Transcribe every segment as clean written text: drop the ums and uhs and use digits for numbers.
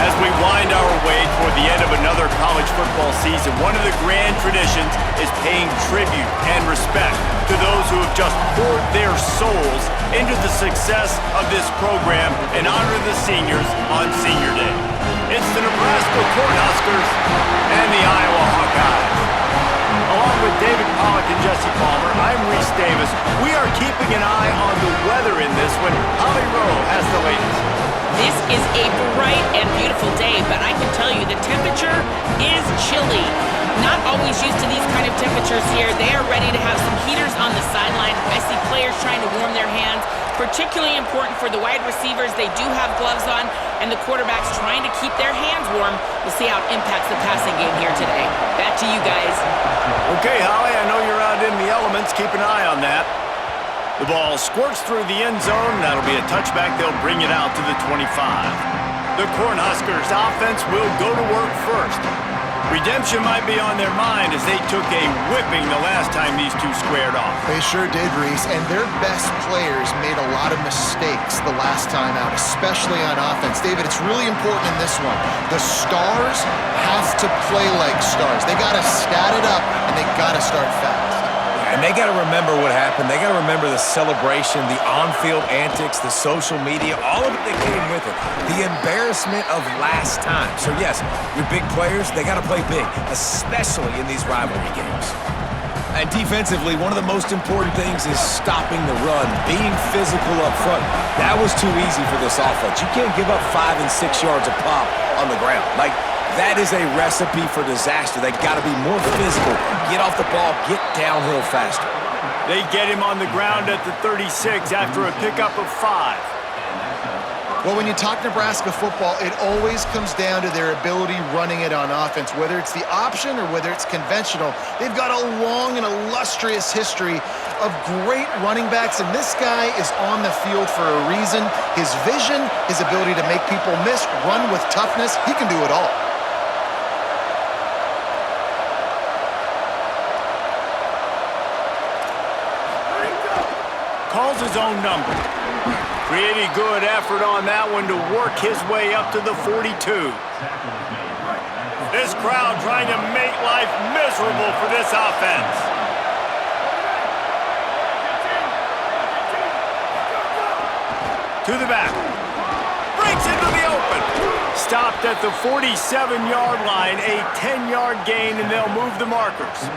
As we wind our way toward the end of another college football season, one of the grand traditions is paying tribute and respect to those who have just poured their souls into the success of this program and honor the seniors on Senior Day. It's the Nebraska Cornhuskers and the Iowa Hawkeyes. Along with David Pollack and Jesse Palmer, I'm Reese Davis. We are keeping an eye on the weather in this one. Holly Rowe has the latest. This is a bright and beautiful day, but I can tell you the temperature is chilly. Not always used to these kind of temperatures here. They are ready to have some heaters on the sideline. I see players trying to warm their hands. Particularly important for the wide receivers. They do have gloves on, and the quarterbacks trying to keep their hands warm. We'll see how it impacts the passing game here today. Back to you guys. Okay, Holly, I know you're out in the elements. Keep an eye on that. The ball squirts through the end zone. That'll be a touchback. They'll bring it out to the 25. The Cornhuskers offense will go to work first. Redemption might be on their mind as they took a whipping the last time these two squared off. They sure did, Reese, and their best players made a lot of mistakes the last time out, especially on offense. David, it's really important in this one. The stars have to play like stars. They got to stat it up, and they got to start fast. And they got to remember what happened. They got to remember the celebration, the on-field antics, the social media, all of it that came with it. The embarrassment of last time. So, yes, your big players, they got to play big, especially in these rivalry games. And defensively, one of the most important things is stopping the run, being physical up front. That was too easy for this offense. You can't give up 5 and 6 yards a pop on the ground. That is a recipe for disaster. They got to be more physical, get off the ball, get downhill faster. They get him on the ground at the 36 after a pickup of 5. Well, when you talk Nebraska football, it always comes down to their ability running it on offense. Whether it's the option or whether it's conventional, they've got a long and illustrious history of great running backs, and this guy is on the field for a reason. His vision, his ability to make people miss, run with toughness, he can do it all. Calls his own number. Pretty good effort on that one to work his way up to the 42. This crowd trying to make life miserable for this offense. To the back. Breaks into the open. Stopped at the 47-yard line, a 10-yard gain, and they'll move the markers.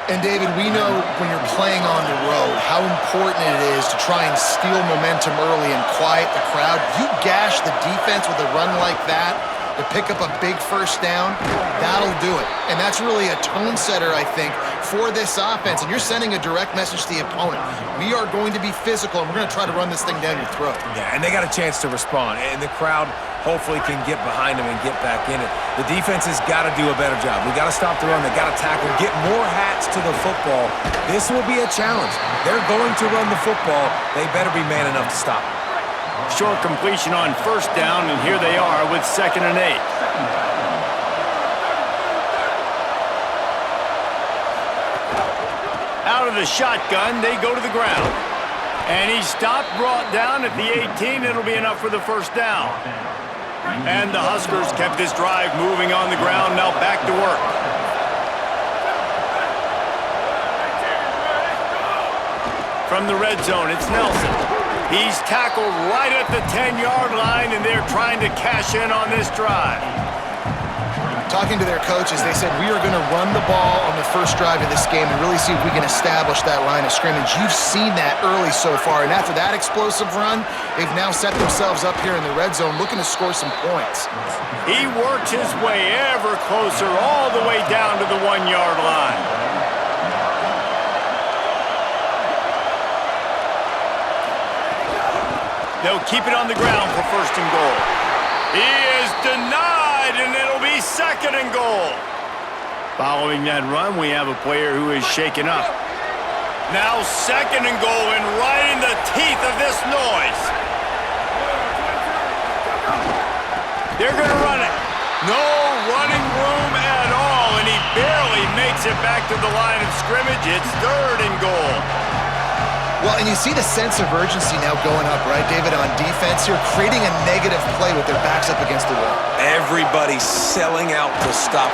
And, David, we know when you're playing on the road how important it is to try and steal momentum early and quiet the crowd. You gash the defense with a run like that to pick up a big first down, that'll do it. And that's really a tone setter, I think, for this offense. And you're sending a direct message to the opponent. We are going to be physical, and we're going to try to run this thing down your throat. Yeah, and they got a chance to respond. And the crowd hopefully can get behind them and get back in it. The defense has got to do a better job. We got to stop the run. They got to tackle, get more hats to the football. This will be a challenge. They're going to run the football. They better be man enough to stop it. Short completion on first down, and here they are with 2nd and 8. Out of the shotgun, they go to the ground. And he stopped, brought down at the 18. It'll be enough for the first down. And the Huskers kept this drive moving on the ground. Now back to work. From the red zone, it's Nelson. He's tackled right at the 10-yard line, and they're trying to cash in on this drive. Talking to their coaches, they said, we are going to run the ball on the first drive of this game and really see if we can establish that line of scrimmage. You've seen that early so far, and after that explosive run, they've now set themselves up here in the red zone looking to score some points. He works his way ever closer all the way down to the 1-yard line. They'll keep it on the ground for 1st and goal. He is denied, and it'll be 2nd and goal. Following that run, we have a player who is shaken up. Now 2nd and goal, and right in the teeth of this noise. They're going to run it. No running room at all, and he barely makes it back to the line of scrimmage. It's 3rd and goal. Well, and you see the sense of urgency now going up, right, David, on defense here, creating a negative play with their backs up against the wall. Everybody's selling out to stop.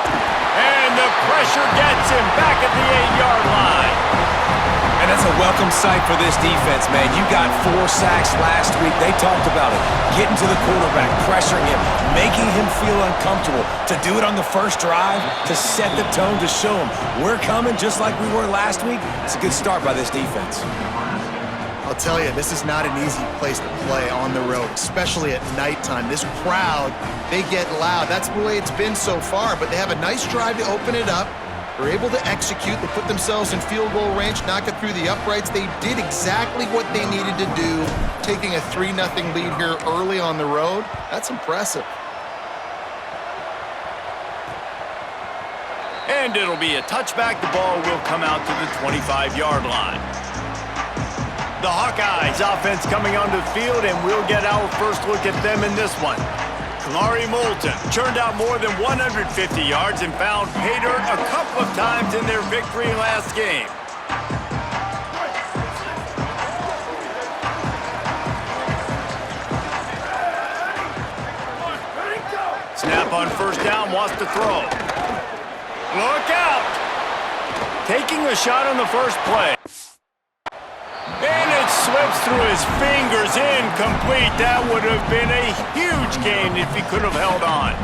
And the pressure gets him back at the 8-yard line. And that's a welcome sight for this defense, man. You got 4 sacks last week. They talked about it. Getting to the quarterback, pressuring him, making him feel uncomfortable. To do it on the first drive, to set the tone, to show him we're coming just like we were last week. It's a good start by this defense. I'll tell you, this is not an easy place to play on the road, especially at nighttime. This crowd, they get loud. That's the way it's been so far, but they have a nice drive to open it up. They're able to execute. They put themselves in field goal range, knock it through the uprights. They did exactly what they needed to do, taking a 3-0 lead here early on the road. That's impressive. And it'll be a touchback. The ball will come out to the 25-yard line. The Hawkeyes offense coming onto the field, and we'll get our first look at them in this one. Kamari Moulton churned out more than 150 yards and found pay dirt a couple of times in their victory last game. Snap on first down, wants to throw. Look out! Taking a shot on the first play. And it slips through his fingers, incomplete. That would have been a huge gain if he could have held on.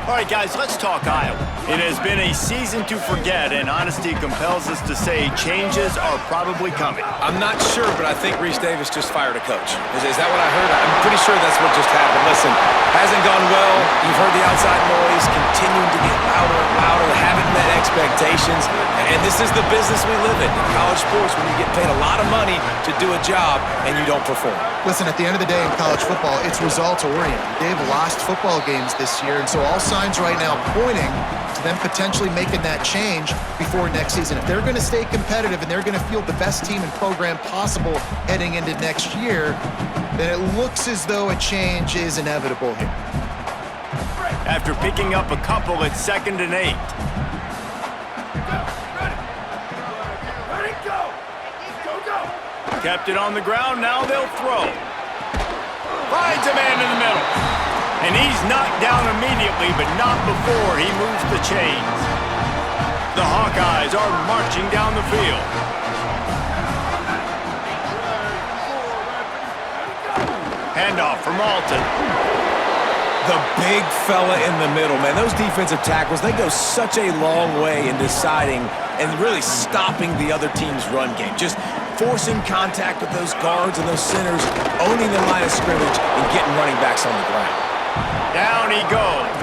All right, guys, let's talk Iowa. It has been a season to forget, and honesty compels us to say changes are probably coming. I'm not sure, but I think Reese Davis just fired a coach. Is that what I heard? I'm pretty sure that's what just happened. Listen, hasn't gone well. You've heard the outside noise, continuing to get louder and louder, haven't met expectations. And this is the business we live in college sports, when you get paid a lot of money to do a job and you don't perform. Listen, at the end of the day in college football, it's results-oriented. They've lost football games this year, and so all signs right now pointing to them potentially making that change before next season. If they're going to stay competitive and they're going to field the best team and program possible heading into next year, then it looks as though a change is inevitable here. After picking up a couple at 2nd and 8. Kept it on the ground, now they'll throw. Finds a man in the middle. And he's knocked down immediately, but not before he moves the chains. The Hawkeyes are marching down the field. Handoff for Moulton. The big fella in the middle, man. Those defensive tackles, they go such a long way in deciding and really stopping the other team's run game. Just forcing contact with those guards and those centers, owning the line of scrimmage, and getting running backs on the ground. Down he goes.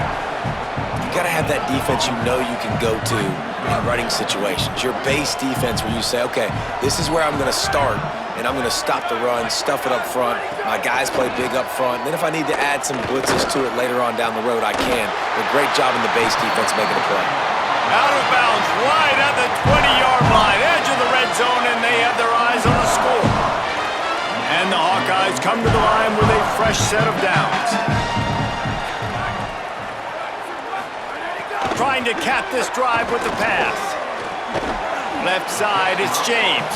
You got to have that defense you know you can go to in running situations. Your base defense where you say, okay, this is where I'm going to start, and I'm going to stop the run, stuff it up front. My guys play big up front. And then if I need to add some blitzes to it later on down the road, I can. A great job in the base defense making a play. Out of bounds, right at the 20-yard line, edge of the red zone, and they have their eyes on a score. And the Hawkeyes come to the line with a fresh set of downs. Trying to cap this drive with the pass. Left side, it's James.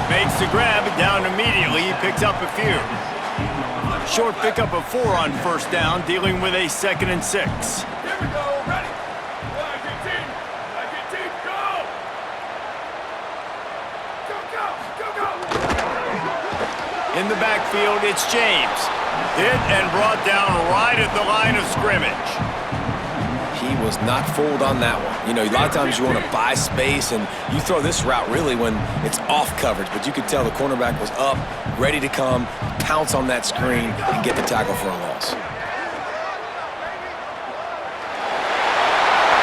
Makes the grab, down immediately, he picks up a few. Short pickup of 4 on first down, dealing with a 2nd and 6. In the backfield, it's James. Hit and brought down right at the line of scrimmage. He was not fooled on that one. You know, a lot of times you want to buy space, and you throw this route really when it's off coverage, but you could tell the cornerback was up, ready to come, pounce on that screen, and get the tackle for a loss.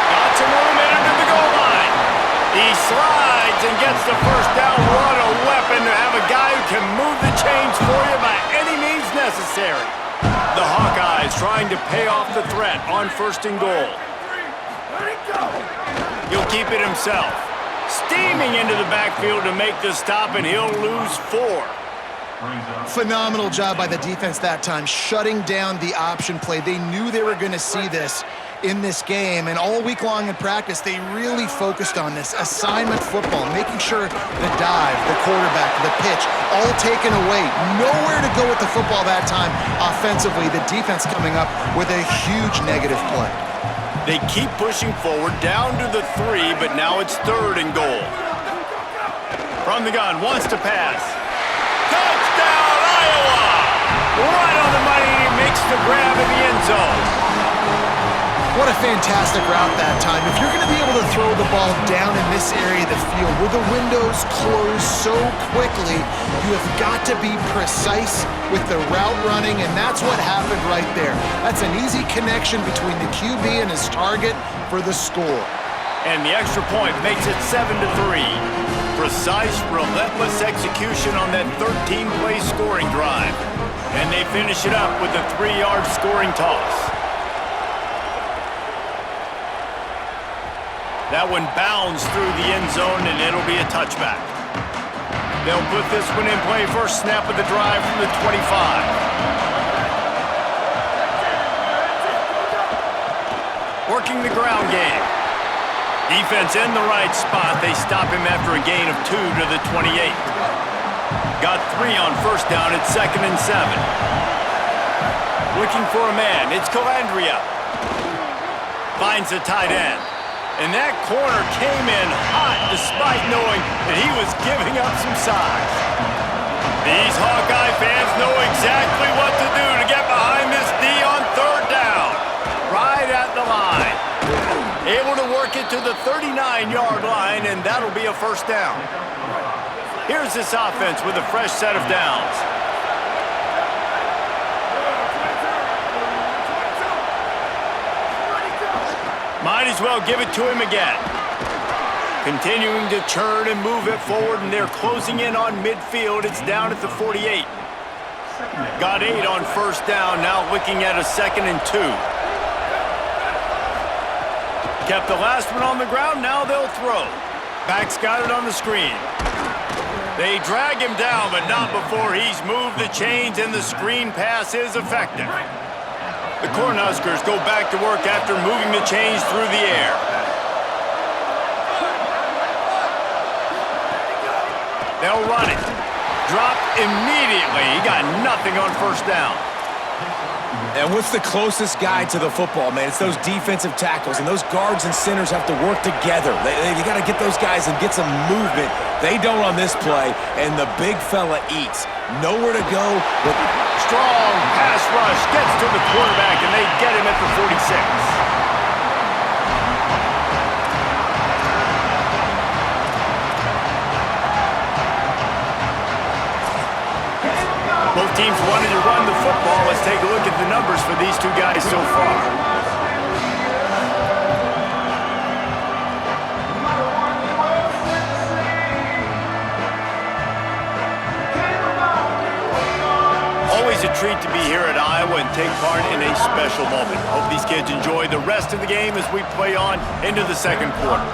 Got some room in under the goal line. He slides and gets the first down. What a weapon to have a guy who can move the chains for you by any means necessary. The Hawkeyes trying to pay off the threat on 1st and goal. He'll keep it himself. Steaming into the backfield to make the stop, and he'll lose 4. Phenomenal job by the defense that time, shutting down the option play. They knew they were going to see this in this game, and all week long in practice, they really focused on this assignment football, making sure the dive, the quarterback, the pitch, all taken away. Nowhere to go with the football that time offensively. The defense coming up with a huge negative play. They keep pushing forward, down to the 3, but now it's 3rd and goal. From the gun, wants to pass. Touchdown, Iowa! Right on the money, he makes the grab in the end zone. What a fantastic route that time. If you're going to be able to throw the ball down in this area of the field where the windows close so quickly, you have got to be precise with the route running, and that's what happened right there. That's an easy connection between the QB and his target for the score. And the extra point makes it 7-3. Precise, relentless execution on that 13-play scoring drive. And they finish it up with a 3-yard scoring toss. That one bounds through the end zone, and it'll be a touchback. They'll put this one in play. First snap of the drive from the 25. Working the ground game. Defense in the right spot. They stop him after a gain of 2 to the 28. Got 3 on first down. It's 2nd and 7. Looking for a man. It's Calandria. Finds the tight end. And that corner came in hot despite knowing that he was giving up some size. These Hawkeye fans know exactly what to do to get behind this D on 3rd down. Right at the line. Able to work it to the 39-yard line, and that'll be a first down. Here's this offense with a fresh set of downs. Might as well give it to him again. Continuing to churn and move it forward, and they're closing in on midfield. It's down at the 48. Got 8 on first down, now looking at a 2nd and 2. Kept the last one on the ground, now they'll throw. Back's got it on the screen. They drag him down, but not before he's moved the chains, and the screen pass is effective. The Cornhuskers go back to work after moving the chains through the air. They'll run it. Drop immediately. He got nothing on first down. And what's the closest guy to the football, man? It's those defensive tackles, and those guards and centers have to work together. You got to get those guys and get some movement. They don't on this play, and the big fella eats. Nowhere to go. But strong pass rush gets to the quarterback, and they get him at the 46. Both teams wanted to run the football. Let's take a look at the numbers for these two guys so far. Always a treat to be here at Iowa and take part in a special moment. Hope these kids enjoy the rest of the game as we play on into the second quarter.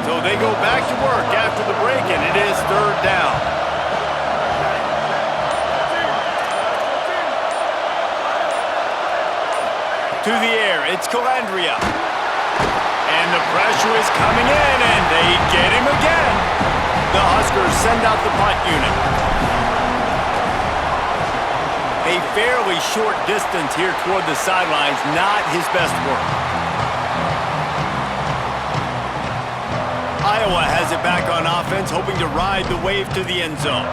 So they go back to work after the break, and it is 3rd down. To the air, it's Calandria. And the pressure is coming in, and they get him again. The Huskers send out the punt unit. A fairly short distance here toward the sidelines, not his best work. Iowa has it back on offense, hoping to ride the wave to the end zone.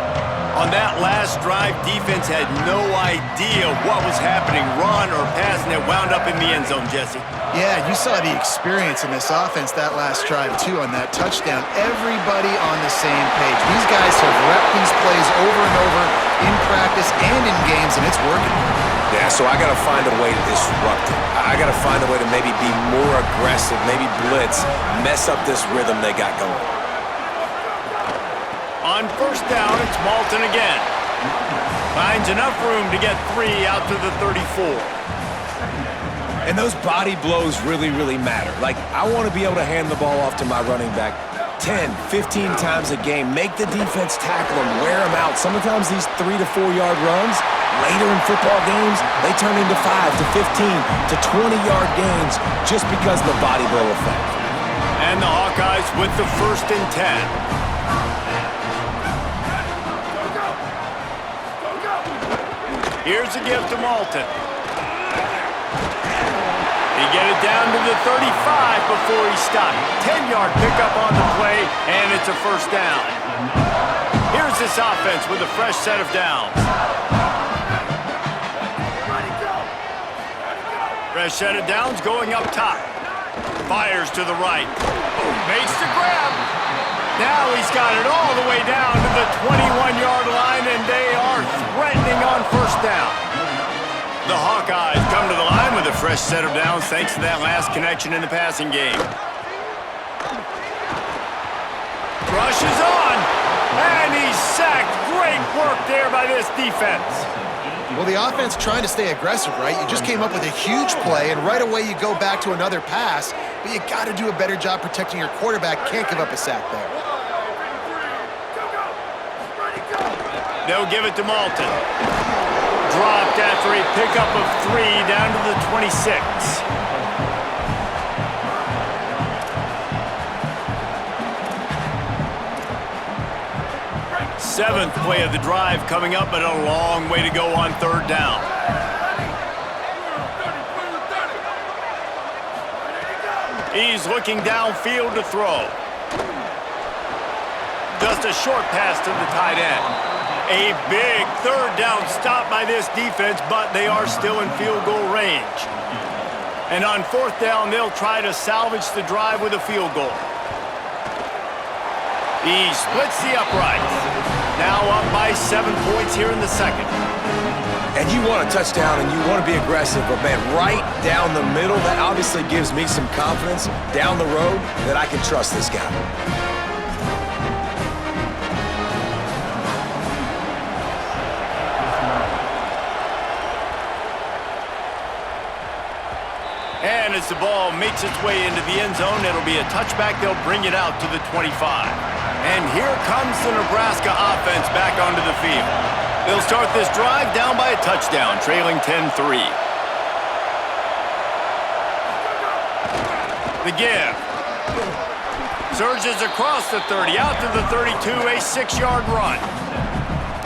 On that last drive, defense had no idea what was happening, run or pass, and it wound up in the end zone, Jesse. Yeah, you saw the experience in this offense that last drive, too, on that touchdown. Everybody on the same page. These guys have repped these plays over and over in practice and in games, and it's working. yeah, so I got to find a way to disrupt it. I got to find a way to maybe be more aggressive, maybe blitz, mess up this rhythm they got going. On first down, it's Malton again. Finds enough room to get 3 out to the 34. And those body blows really, really matter. Like, I want to be able to hand the ball off to my running back 10, 15 times a game. Make the defense tackle them, wear them out. Sometimes these 3 to 4 yard runs, later in football games, they turn into 5 to 15 to 20-yard gains just because of the body blow effect. And the Hawkeyes with the 1st and 10. Here's a give to Malton. He get it down to the 35 before he stopped. 10-yard pickup on the play, and it's a 1st down. Here's this offense with a fresh set of downs. Fresh set of downs going up top. Fires to the right. Makes the grab. Now he's got it all the way down to the 21-yard line, and they are threatening on 1st down. The Hawkeyes come to the line with a fresh set of downs thanks to that last connection in the passing game. Rush is on, and he's sacked. Great work there by this defense. Well, the offense trying to stay aggressive, right? You just came up with a huge play, and right away you go back to another pass, but you got to do a better job protecting your quarterback. Can't give up a sack there. They'll give it to Malton. Dropped after a pickup of 3 down to the 26. Seventh play of the drive coming up, but a long way to go on 3rd down. He's looking downfield to throw. Just a short pass to the tight end. A big 3rd down stop by this defense, but they are still in field goal range. And on 4th down, they'll try to salvage the drive with a field goal. He splits the uprights. Now up by 7 points here in the 2nd. And you want a touchdown and you want to be aggressive, but man, right down the middle, that obviously gives me some confidence down the road that I can trust this guy. And as the ball makes its way into the end zone, it'll be a touchback. They'll bring it out to the 25. And here comes the Nebraska offense back onto the field. They'll start this drive down by a touchdown, trailing 10-3. The give. Surges across the 30, out to the 32, a 6-yard run.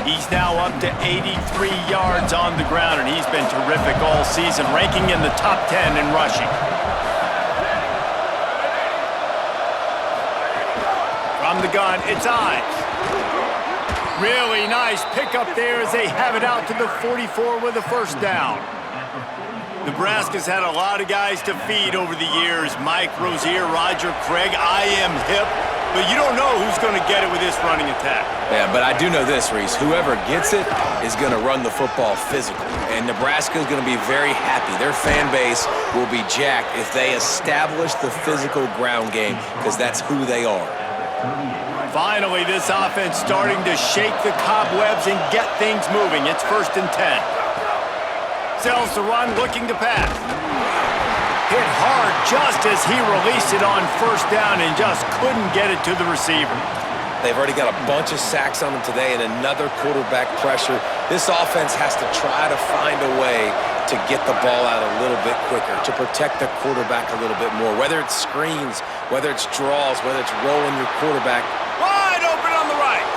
He's now up to 83 yards on the ground, and he's been terrific all season, ranking in the top 10 in rushing. From the gun, it's Ives. Really nice pickup there as they have it out to the 44 with a 1st down. Nebraska's had a lot of guys to feed over the years. Mike Rozier, Roger Craig, I am hip. But you don't know who's going to get it with this running attack. Yeah, but I do know this, Reese. Whoever gets it is going to run the football physical. And Nebraska is going to be very happy. Their fan base will be jacked if they establish the physical ground game, because that's who they are. Finally, this offense starting to shake the cobwebs and get things moving. It's 1st and 10. Sells the run, looking to pass. Hit hard just as he released it on 1st down and just couldn't get it to the receiver. They've already got a bunch of sacks on them today and another quarterback pressure. This offense has to try to find a way to get the ball out a little bit quicker, to protect the quarterback a little bit more, whether it's screens, whether it's draws, whether it's rolling your quarterback. Wide open on the right.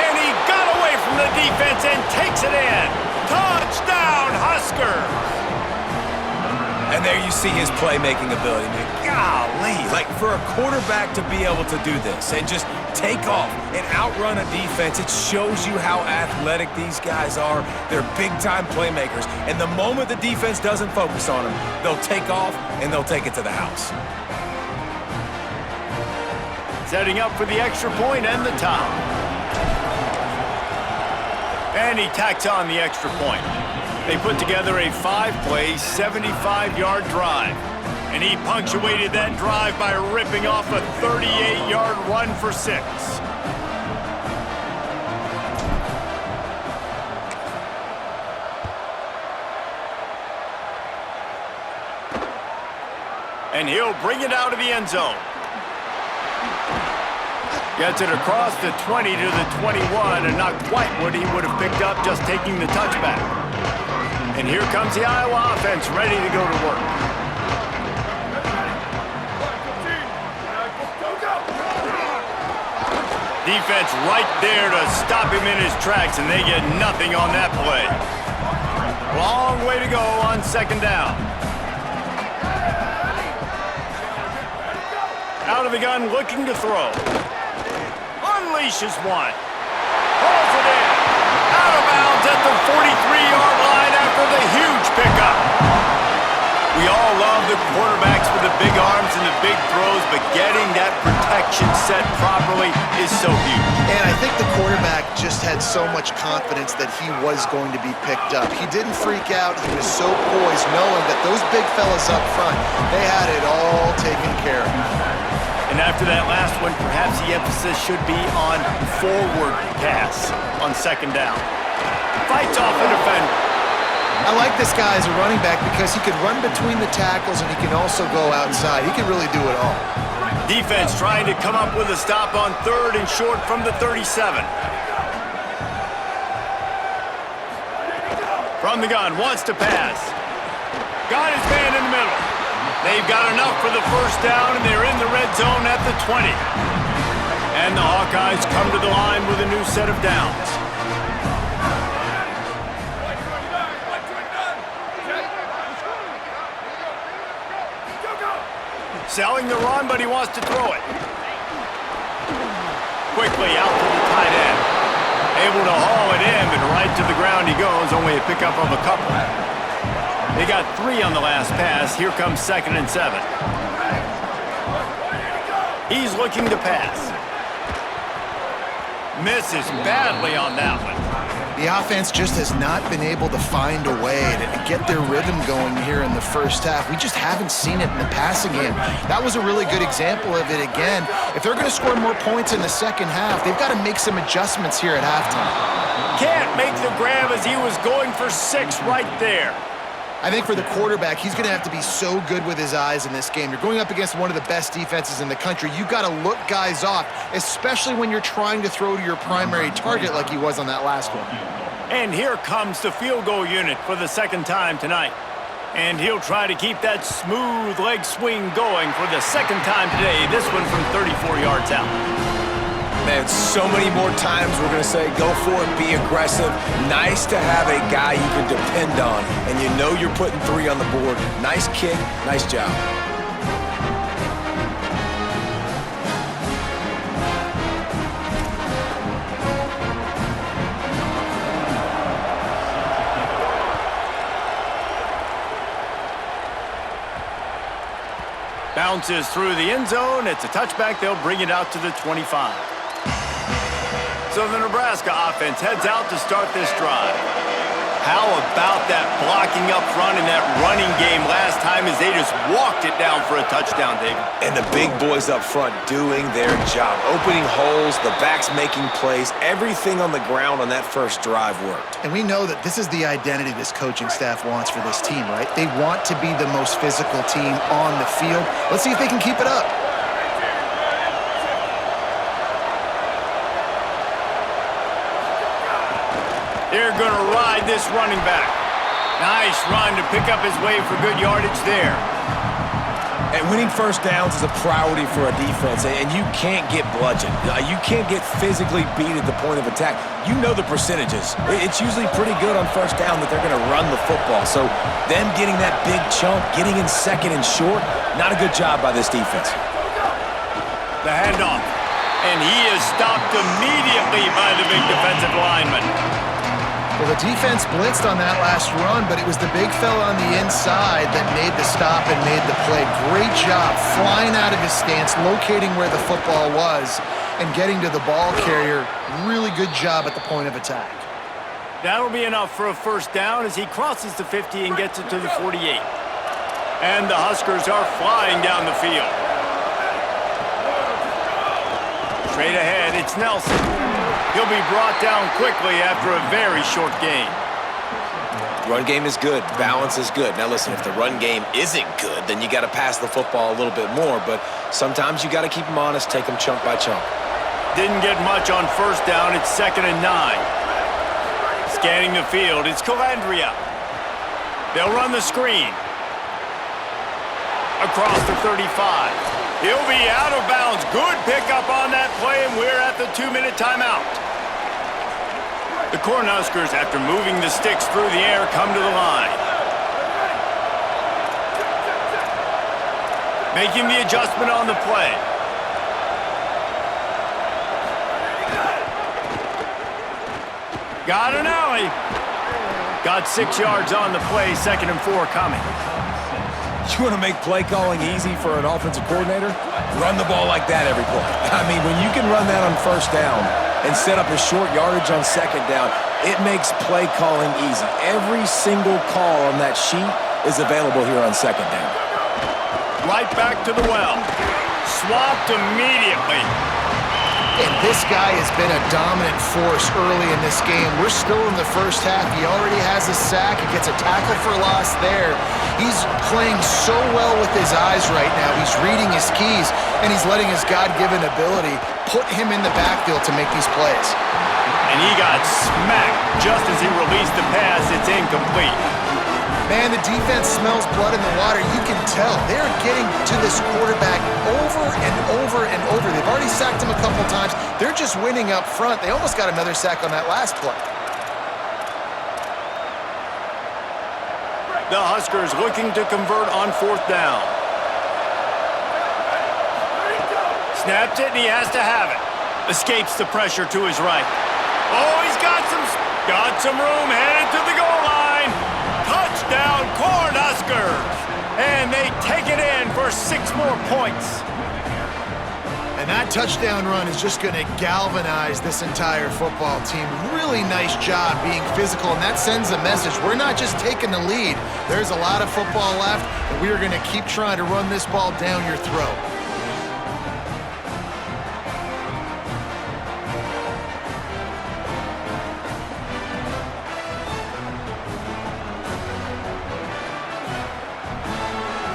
And he got away from the defense and takes it in. Touchdown, Huskers! And there you see his playmaking ability, man. Golly, like for a quarterback to be able to do this and just take off and outrun a defense, it shows you how athletic these guys are. They're big-time playmakers. And the moment the defense doesn't focus on them, they'll take off and they'll take it to the house. Setting up for the extra point and the top. And he tacks on the extra point. They put together a 5-play, 75-yard drive. And he punctuated that drive by ripping off a 38-yard run for 6. And he'll bring it out of the end zone. Gets it across the 20 to the 21, and not quite what he would have picked up just taking the touchback. And here comes the Iowa offense ready to go to work. Defense right there to stop him in his tracks, and they get nothing on that play. Long way to go on second down. Out of the gun, looking to throw. Unleashes one. Pulls it in. Out of bounds at the 43-yard line after the huge pickup. We all love the quarterbacks with the big arms and the big throws, but getting that protection set properly is so huge. And I think the quarterback just had so much confidence that he was going to be picked up. He didn't freak out. He was so poised, knowing that those big fellas up front, they had it all taken care of. And after that last one, perhaps the emphasis should be on forward pass on second down. Fights off a defender. I like this guy as a running back because he can run between the tackles and he can also go outside. He can really do it all. Defense trying to come up with a stop on third and short from the 37. From the gun, wants to pass. Got his man in the middle. They've got enough for the first down, and they're in the red zone at the 20. And the Hawkeyes come to the line with a new set of downs. Selling the run, but he wants to throw it. Quickly out to the tight end. Able to haul it in, and right to the ground he goes. Only a pickup of a couple. They got 3 on the last pass. Here comes 2nd and 7. He's looking to pass. Misses badly on that one. The offense just has not been able to find a way to get their rhythm going here in the first half. We just haven't seen it in the passing game. That was a really good example of it again. If they're going to score more points in the second half, they've got to make some adjustments here at halftime. Can't make the grab as he was going for 6 right there. I think for the quarterback, he's going to have to be so good with his eyes in this game. You're going up against one of the best defenses in the country. You've got to look guys off, especially when you're trying to throw to your primary target like he was on that last one. And here comes the field goal unit for the second time tonight. And he'll try to keep that smooth leg swing going for the second time today, this one from 34 yards out. Man, so many more times we're going to say, go for it, be aggressive. Nice to have a guy you can depend on, and you know you're putting 3 on the board. Nice kick, nice job. Bounces through the end zone. It's a touchback. They'll bring it out to the 25. So the Nebraska offense heads out to start this drive. How about that blocking up front and that running game last time as they just walked it down for a touchdown, David? And the big boys up front doing their job. Opening holes, the backs making plays. Everything on the ground on that first drive worked. And we know that this is the identity this coaching staff wants for this team, right? They want to be the most physical team on the field. Let's see if they can keep it up. They're going to ride this running back. Nice run to pick up his way for good yardage there. And winning first downs is a priority for a defense, and you can't get bludgeoned. You can't get physically beat at the point of attack. You know the percentages. It's usually pretty good on first down that they're going to run the football. So them getting that big chunk, getting in 2nd and short, not a good job by this defense. The handoff. And he is stopped immediately by the big defensive lineman. Well, the defense blitzed on that last run, but it was the big fella on the inside that made the stop and made the play. Great job flying out of his stance, locating where the football was, and getting to the ball carrier. Really good job at the point of attack. That'll be enough for a first down as he crosses the 50 and gets it to the 48. And the Huskers are flying down the field. Straight ahead, it's Nelson. He'll be brought down quickly after a very short game. Run game is good. Balance is good. Now listen, if the run game isn't good, then you got to pass the football a little bit more. But sometimes you got to keep them honest, take them chunk by chunk. Didn't get much on first down. It's 2nd and 9. Scanning the field, it's Calandria. They'll run the screen. Across the 35. He'll be out of bounds. Good pickup on that play, and we're at the 2-minute timeout. The Cornhuskers, after moving the sticks through the air, come to the line. Making the adjustment on the play. Got an alley. Got 6 yards on the play, 2nd and 4 coming. You want to make play calling easy for an offensive coordinator? Run the ball like that every play. I mean, when you can run that on first down and set up a short yardage on 2nd down, it makes play calling easy. Every single call on that sheet is available here on 2nd down. Right back to the well. Swapped immediately. And this guy has been a dominant force early in this game. We're still in the first half. He already has a sack. He gets a tackle for loss there. He's playing so well with his eyes right now. He's reading his keys, and he's letting his God-given ability put him in the backfield to make these plays. And he got smacked just as he released the pass. It's incomplete. Man, the defense smells blood in the water. You can tell. They're getting to this quarterback over and over and over. They've already sacked him a couple times. They're just winning up front. They almost got another sack on that last play. The Huskers looking to convert on 4th down. Snaps it, and he has to have it. Escapes the pressure to his right. Oh, he's got some room, headed to the goal line. Touchdown, Cornhuskers! And they take it in for 6 more points. And that touchdown run is just going to galvanize this entire football team. Really nice job being physical, and that sends a message. We're not just taking the lead. There's a lot of football left, and we are going to keep trying to run this ball down your throat.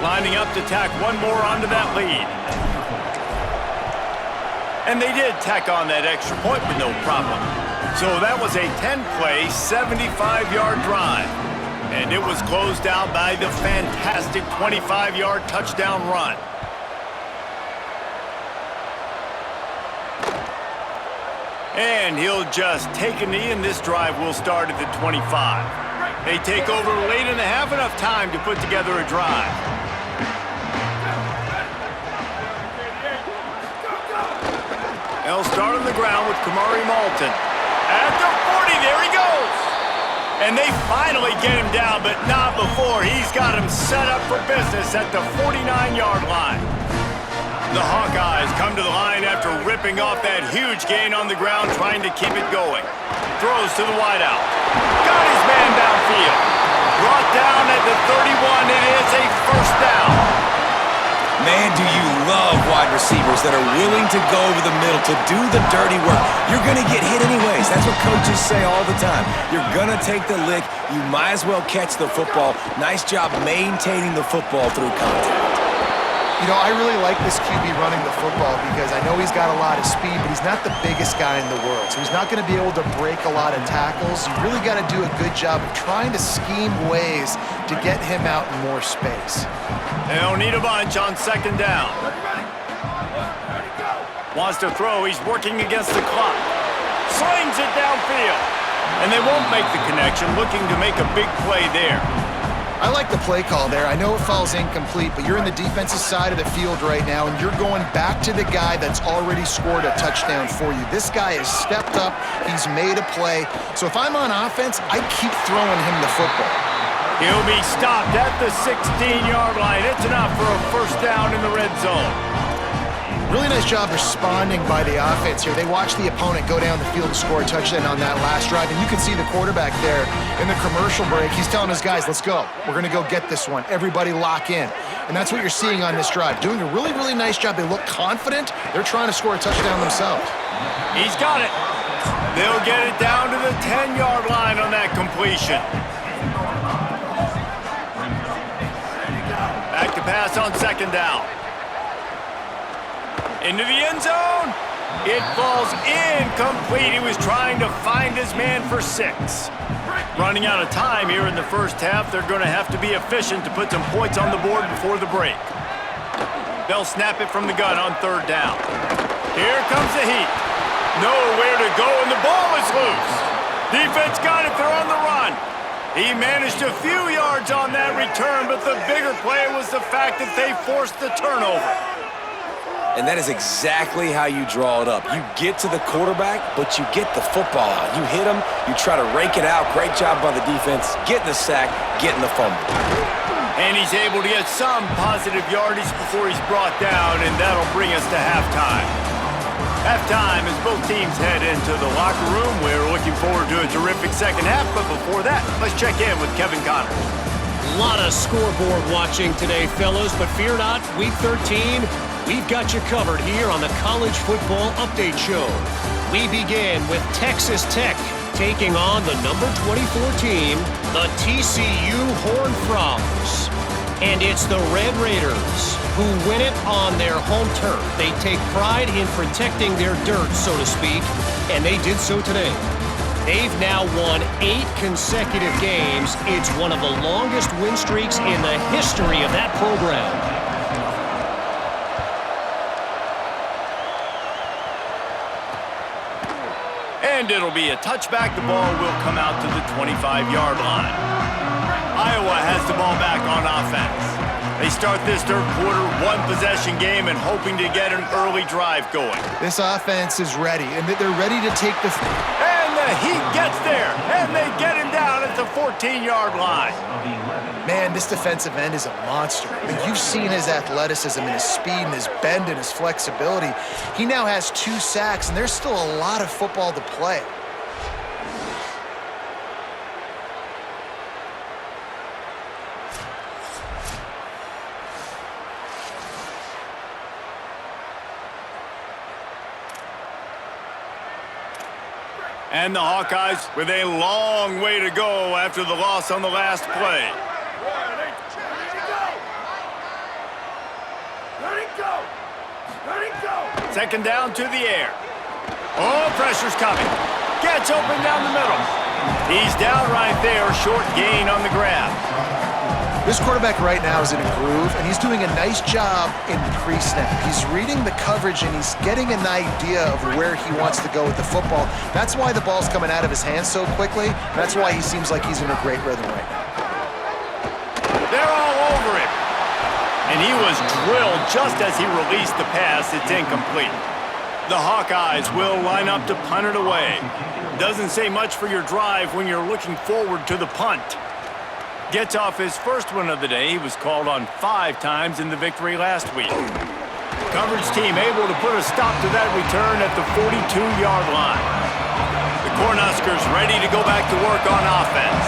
Lining up to tack one more onto that lead. And they did tack on that extra point with no problem. So that was a 10-play, 75-yard drive. And it was closed out by the fantastic 25-yard touchdown run. And he'll just take a knee, and this drive will start at the 25. They take over late in the half, enough time to put together a drive. They'll start on the ground with Kamari Malton. At the 40, there he goes. And they finally get him down, but not before. He's got him set up for business at the 49-yard line. The Hawkeyes come to the line after ripping off that huge gain on the ground, trying to keep it going. Throws to the wideout. Got his man downfield. Brought down at the 31. It is a first down. Man, do you love wide receivers that are willing to go over the middle to do the dirty work. You're going to get hit anyways. That's what coaches say all the time. You're going to take the lick. You might as well catch the football. Nice job maintaining the football through contact. You know, I really like this QB running the football because I know he's got a lot of speed, but he's not the biggest guy in the world. So he's not going to be able to break a lot of tackles. You really got to do a good job of trying to scheme ways to get him out in more space. They don't need a bunch on second down. Wants to throw. He's working against the clock. Slings it downfield. And they won't make the connection, looking to make a big play there. I like the play call there. I know it falls incomplete, but you're in the defensive side of the field right now, and you're going back to the guy that's already scored a touchdown for you. This guy has stepped up. He's made a play. So if I'm on offense, I keep throwing him the football. He'll be stopped at the 16-yard line. It's enough for a first down in the red zone. Really nice job responding by the offense here. They watched the opponent go down the field and score a touchdown on that last drive, and you can see the quarterback there in the commercial break. He's telling his guys, let's go. We're going to go get this one. Everybody lock in. And that's what you're seeing on this drive. Doing a really, really nice job. They look confident. They're trying to score a touchdown themselves. He's got it. They'll get it down to the 10-yard line on that completion. Back to pass on second down. Into the end zone. It falls incomplete. He was trying to find his man for 6. Running out of time here in the first half. They're going to have to be efficient to put some points on the board before the break. They'll snap it from the gun on 3rd down. Here comes the heat. Nowhere to go, and the ball is loose. Defense got it. They're on the run. He managed a few yards on that return, but the bigger play was the fact that they forced the turnover. And that is exactly how you draw it up. You get to the quarterback, but you get the football out. You hit him, you try to rake it out. Great job by the defense, getting the sack, getting the fumble. And he's able to get some positive yardage before he's brought down, and that'll bring us to halftime. Halftime as both teams head into the locker room. We're looking forward to a terrific second half, but before that, let's check in with Kevin Connors. A lot of scoreboard watching today, fellas, but fear not, Week 13, we've got you covered here on the College Football Update Show. We begin with Texas Tech taking on the number 24 team, the TCU Horned Frogs. And it's the Red Raiders who win it on their home turf. They take pride in protecting their dirt, so to speak, and they did so today. They've now won 8 consecutive games. It's one of the longest win streaks in the history of that program. And it'll be a touchback. The ball will come out to the 25-yard line. Iowa has the ball back on offense. They start this third quarter, 1-possession game, and hoping to get an early drive going. This offense is ready, and they're ready to take the... And the Heat gets there, and they get him down at the 14-yard line. Man, this defensive end is a monster. I mean, you've seen his athleticism and his speed and his bend and his flexibility. He now has 2 sacks, and there's still a lot of football to play. And the Hawkeyes with a long way to go after the loss on the last play. Second down to the air. Oh, pressure's coming. Gets open down the middle. He's down right there, short gain on the grab. This quarterback right now is in a groove, and he's doing a nice job in pre-snap. He's reading the coverage, and he's getting an idea of where he wants to go with the football. That's why the ball's coming out of his hands so quickly. That's why he seems like he's in a great rhythm right now. They're all over him. And he was drilled just as he released the pass. It's incomplete. The Hawkeyes will line up to punt it away. Doesn't say much for your drive when you're looking forward to the punt. Gets off his first one of the day. He was called on 5 times in the victory last week. Coverage team able to put a stop to that return at the 42-yard line. The Cornhuskers ready to go back to work on offense.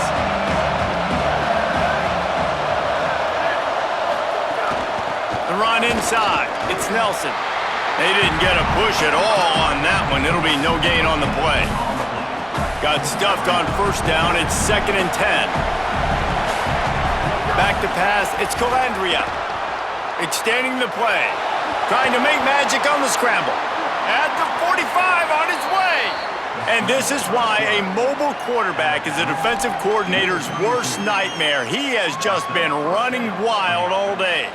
The run inside. It's Nelson. They didn't get a push at all on that one. It'll be no gain on the play. Got stuffed on first down. It's 2nd and 10. Back to pass, it's Calandria. Extending the play. Trying to make magic on the scramble. At the 45 on his way. And this is why a mobile quarterback is a defensive coordinator's worst nightmare. He has just been running wild all day.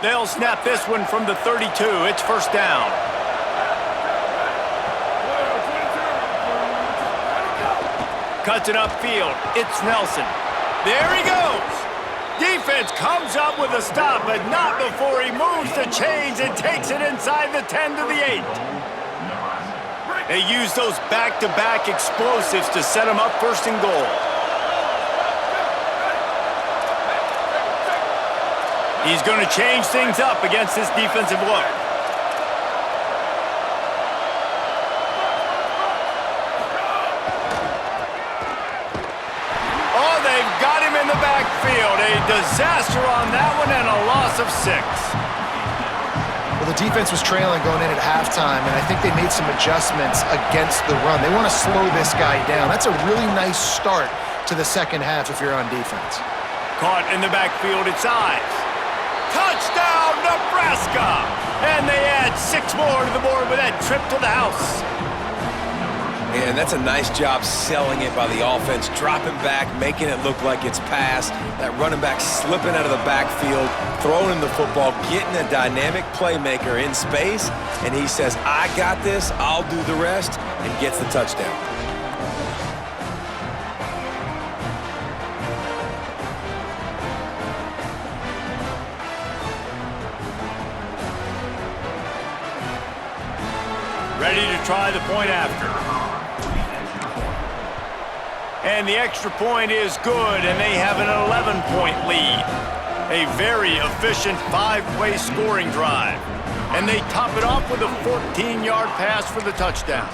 They'll snap this one from the 32. It's first down. Cuts it upfield. It's Nelson. There he goes. Defense comes up with a stop, but not before he moves the chains and takes it inside the 10 to the 8. They use those back-to-back explosives to set him up first and goal. He's going to change things up against this defensive look. Oh, they've got him in the backfield. A disaster on that one and a loss of 6. Well, the defense was trailing going in at halftime, and I think they made some adjustments against the run. They want to slow this guy down. That's a really nice start to the second half if you're on defense. Caught in the backfield, it's Ives. Touchdown, Nebraska! And they add 6 more to the board with that trip to the house. And that's a nice job selling it by the offense, dropping back, making it look like it's pass. That running back slipping out of the backfield, throwing him the football, getting a dynamic playmaker in space, and he says, I got this, I'll do the rest, and gets the touchdown. Ready to try the point after. And the extra point is good, and they have an 11-point lead. A very efficient 5-play scoring drive. And they top it off with a 14-yard pass for the touchdown.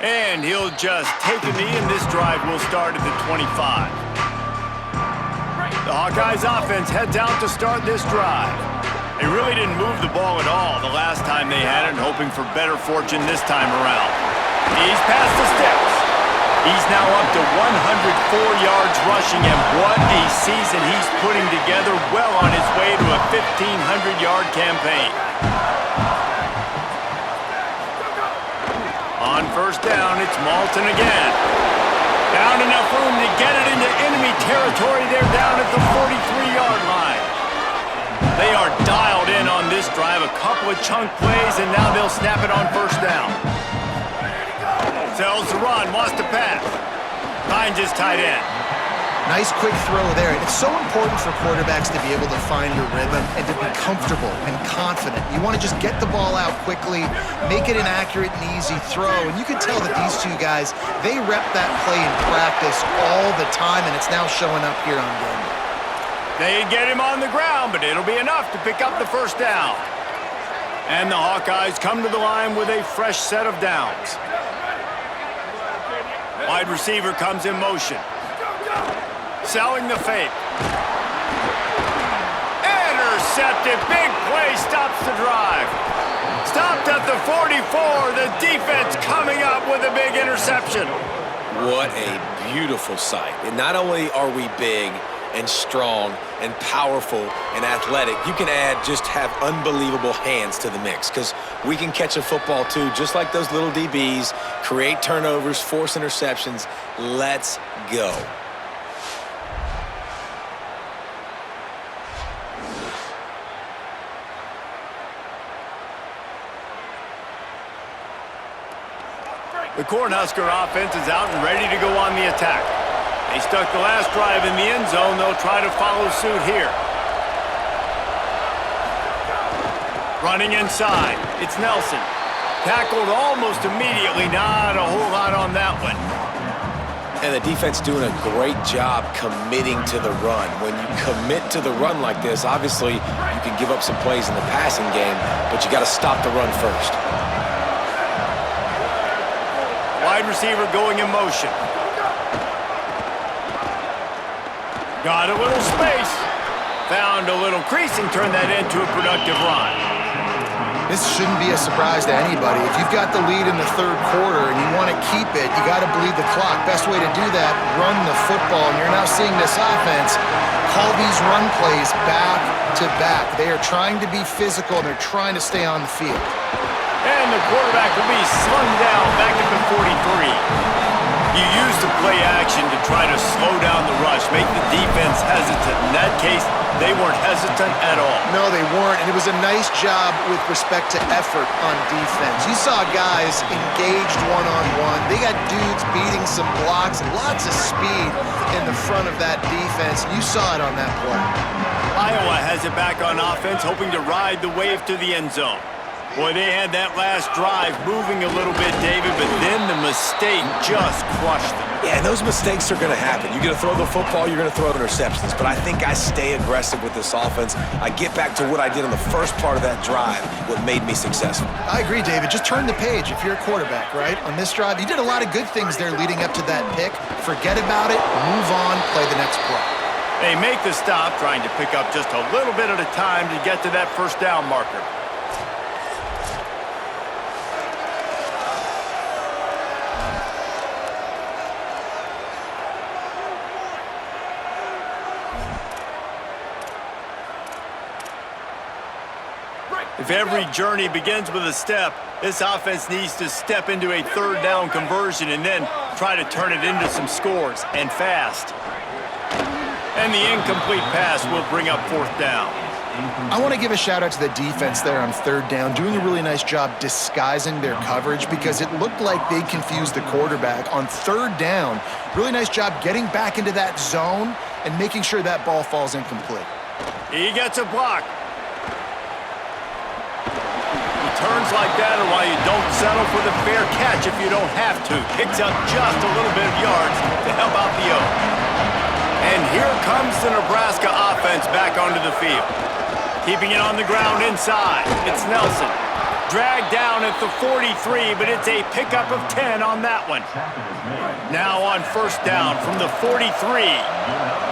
And he'll just take a knee, and this drive will start at the 25. The Hawkeyes offense heads out to start this drive. They really didn't move the ball at all the last time they had it, hoping for better fortune this time around. He's past the sticks. He's now up to 104 yards rushing, and what a season he's putting together, well on his way to a 1,500-yard campaign. On first down, it's Malton again. Found enough room to get it into enemy territory. They're down at the 43-yard line. They are dialed in on this drive, a couple of chunk plays, and now they'll snap it on first down. Sells the run, wants to pass. Finds his tight end. Nice quick throw there. It's so important for quarterbacks to be able to find a rhythm and to be comfortable and confident. You want to just get the ball out quickly, make it an accurate and easy throw. And you can tell that these two guys, they rep that play in practice all the time, and it's now showing up here on game. They get him on the ground, but it'll be enough to pick up the first down. And the Hawkeyes come to the line with a fresh set of downs. Wide receiver comes in motion. Selling the fake. Intercepted. Big play stops the drive. Stopped at the 44. The defense coming up with a big interception. What a beautiful sight. And not only are we big and strong and powerful and athletic, you can have unbelievable hands to the mix, because we can catch a football too, just like those little DBs, create turnovers, force interceptions. Let's go. The Cornhusker offense is out and ready to go on the attack. They stuck the last drive in the end zone. They'll try to follow suit here. Running inside. It's Nelson. Tackled almost immediately. Not a whole lot on that one. And the defense doing a great job committing to the run. When you commit to the run like this, obviously you can give up some plays in the passing game, but you got to stop the run first. Wide receiver going in motion. Got a little space. Found a little crease and turned that into a productive run. This shouldn't be a surprise to anybody. If you've got the lead in the third quarter and you want to keep it, you got to bleed the clock. Best way to do that, run the football. And you're now seeing this offense call these run plays back to back. They are trying to be physical, and they're trying to stay on the field. And the quarterback will be slung down back at the 43. You use the play action to try to slow down the rush, make the defense hesitant. In that case, they weren't hesitant at all. No, they weren't, and it was a nice job with respect to effort on defense. You saw guys engaged one-on-one. They got dudes beating some blocks, lots of speed in the front of that defense. You saw it on that play. Iowa has it back on offense, hoping to ride the wave to the end zone. Boy, they had that last drive moving a little bit, David, but then the mistake just crushed them. Yeah, those mistakes are going to happen. You're going to throw the football, you're going to throw interceptions, but I think I stay aggressive with this offense. I get back to what I did on the first part of that drive, what made me successful. I agree, David. Just turn the page if you're a quarterback, right? On this drive, you did a lot of good things there leading up to that pick. Forget about it, move on, play the next play. They make the stop, trying to pick up just a little bit at a time to get to that first down marker. If every journey begins with a step, this offense needs to step into a third down conversion and then try to turn it into some scores, and fast. And the incomplete pass will bring up fourth down. I want to give a shout out to the defense there on third down, doing a really nice job disguising their coverage because it looked like they confused the quarterback on third down. Really nice job getting back into that zone and making sure that ball falls incomplete. He gets a block. Turns like that are why you don't settle for the fair catch if you don't have to. Picks up just a little bit of yards to help out the O. And here comes the Nebraska offense back onto the field. Keeping it on the ground inside. It's Nelson. Dragged down at the 43, but it's a pickup of 10 on that one. Now on first down from the 43.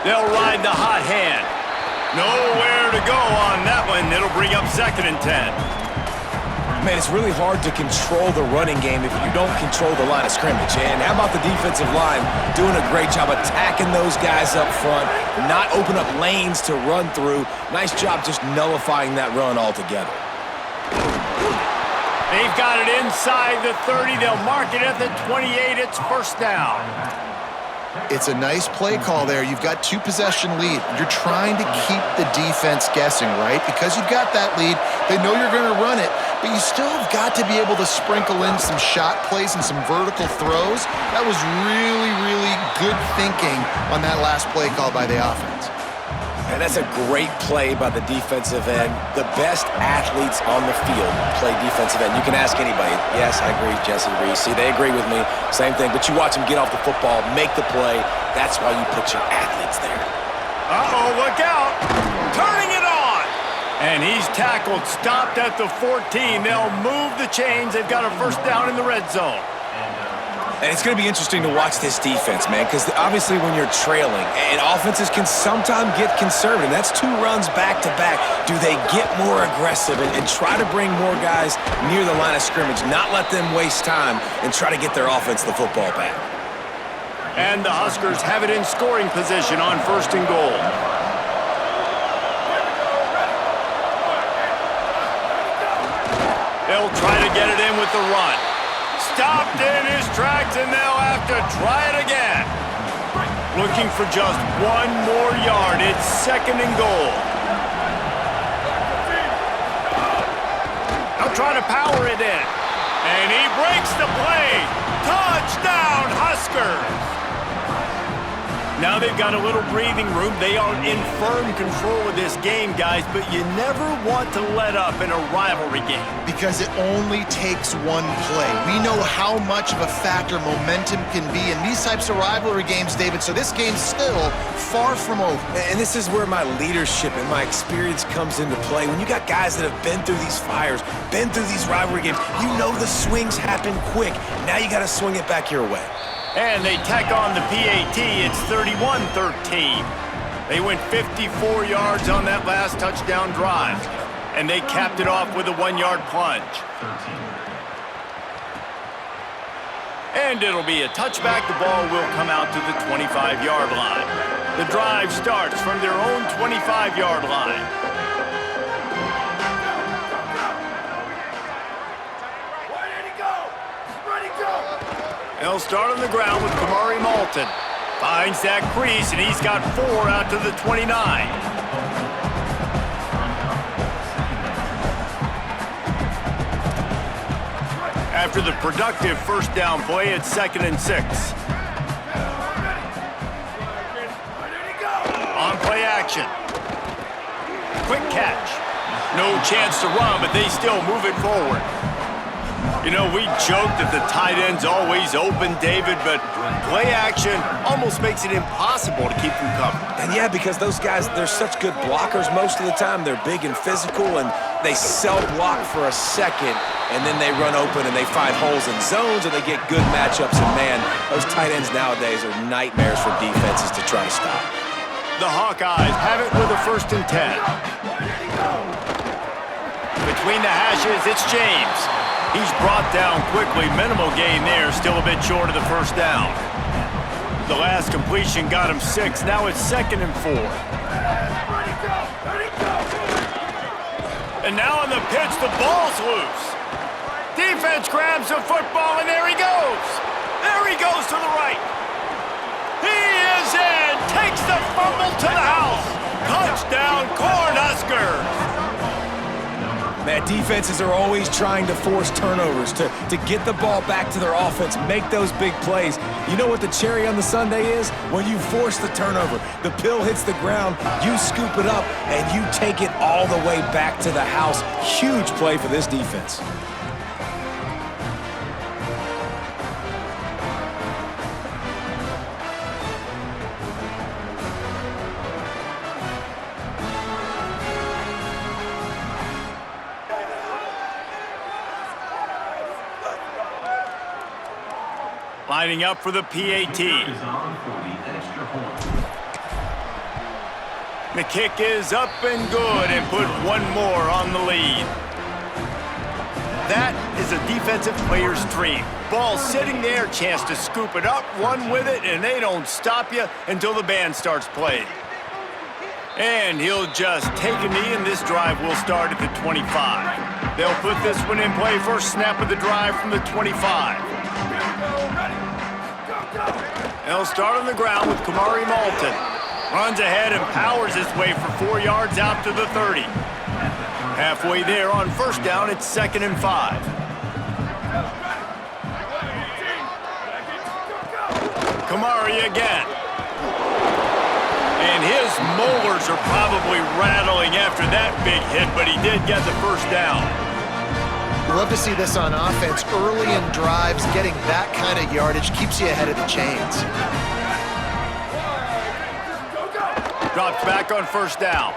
They'll ride the hot hand. Nowhere to go on that one. It'll bring up 2nd and 10. Man, it's really hard to control the running game if you don't control the line of scrimmage. And how about the defensive line doing a great job attacking those guys up front, not open up lanes to run through. Nice job just nullifying that run altogether. They've got it inside the 30. They'll mark it at the 28. It's first down. It's a nice play call there. You've got 2-possession lead. You're trying to keep the defense guessing, right? Because you've got that lead. They know you're going to run it, but you still have got to be able to sprinkle in some shot plays and some vertical throws. That was really, really good thinking on that last play call by the offense. And that's a great play by the defensive end. The best athletes on the field play defensive end. You can ask anybody. Yes, I agree, Jesse Reese. See, they agree with me. Same thing. But you watch them get off the football, make the play. That's why you put your athletes there. Uh-oh, look out. Turning it on. And he's tackled, stopped at the 14. They'll move the chains. They've got a first down in the red zone. And it's going to be interesting to watch this defense, man, because obviously when you're trailing, and offenses can sometimes get conservative. That's 2 runs back-to-back. Do they get more aggressive and try to bring more guys near the line of scrimmage, not let them waste time, and try to get their offense the football back? And the Huskers have it in scoring position on first and goal. They'll try to get it in with the run. Stopped in his tracks, and they'll have to try it again. Looking for just 1 more yard. It's 2nd and goal. They'll try to power it in. And he breaks the play. Touchdown, Huskers! Now they've got a little breathing room. They are in firm control of this game, guys, but you never want to let up in a rivalry game. Because it only takes one play. We know how much of a factor momentum can be in these types of rivalry games, David, so this game's still far from over. And this is where my leadership and my experience comes into play. When you got guys that have been through these fires, been through these rivalry games, you know the swings happen quick. Now you got to swing it back your way. And they tack on the PAT. It's 31-13. They went 54 yards on that last touchdown drive. And they capped it off with a 1-yard plunge. And it'll be a touchback. The ball will come out to the 25-yard line. The drive starts from their own 25-yard line. They'll start on the ground with Kamari Malton. Finds that crease, and he's got 4 out to the 29. After the productive first down play, it's 2nd and 6. On play action. Quick catch. No chance to run, but they still move it forward. You know, we joke that the tight end's always open, David, but play action almost makes it impossible to keep them covered. And yeah, because those guys, they're such good blockers most of the time. They're big and physical, and they self-block for a second, and then they run open and they find holes in zones, or they get good matchups. And man, those tight ends nowadays are nightmares for defenses to try to stop. The Hawkeyes have it with a 1st and 10. Between the hashes, it's James. He's brought down quickly. Minimal gain there, still a bit short of the first down. The last completion got him 6. Now it's 2nd and 4. And now on the pitch, the ball's loose. Defense grabs the football, and there he goes. There he goes to the right. He is in. Takes the fumble to the house. Touchdown, Cornhuskers. Man, defenses are always trying to force turnovers, to get the ball back to their offense, make those big plays. You know what the cherry on the sundae is? When you force the turnover, the pill hits the ground, you scoop it up, and you take it all the way back to the house. Huge play for this defense. Lining up for the PAT. The kick is up and good and put one more on the lead. That is a defensive player's dream. Ball sitting there, chance to scoop it up, run with it, and they don't stop you until the band starts playing. And he'll just take a knee, and this drive will start at the 25. They'll put this one in play, first snap of the drive from the 25. They'll start on the ground with Kamari Malton. Runs ahead and powers his way for 4 yards out to the 30. Halfway there on first down, it's 2nd and 5. Kamari again. And his molars are probably rattling after that big hit, but he did get the first down. We love to see this on offense. Early in drives, getting that kind of yardage keeps you ahead of the chains. Drops back on first down.